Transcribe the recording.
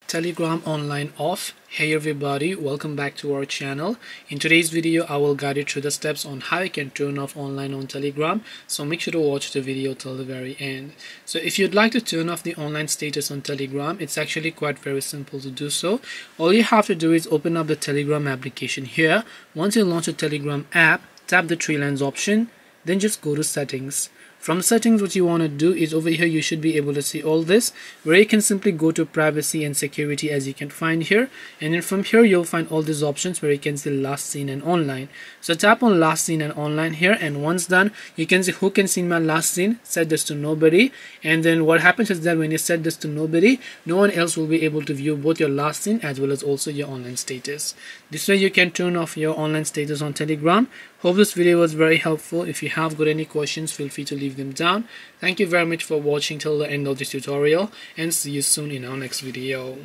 Telegram online off. Hey everybody, welcome back to our channel. In today's video I will guide you through the steps on how you can turn off online on Telegram, so make sure to watch the video till the very end. So if you'd like to turn off the online status on Telegram, it's actually quite very simple to do so. All you have to do is open up the Telegram application here. Once you launch the Telegram app, tap the three lines option, then just go to settings. From settings, what you want to do is over here you should be able to see all this, where you can simply go to privacy and security as you can find here, and then from here you'll find all these options where you can see last seen and online. So tap on last seen and online here, and once done you can see who can see my last seen. Set this to nobody, and then what happens is that when you set this to nobody, no one else will be able to view both your last seen as well as also your online status. This way you can turn off your online status on Telegram. Hope this video was very helpful. If you have got any questions, feel free to leave them down. Thank you very much for watching till the end of this tutorial, and see you soon in our next video.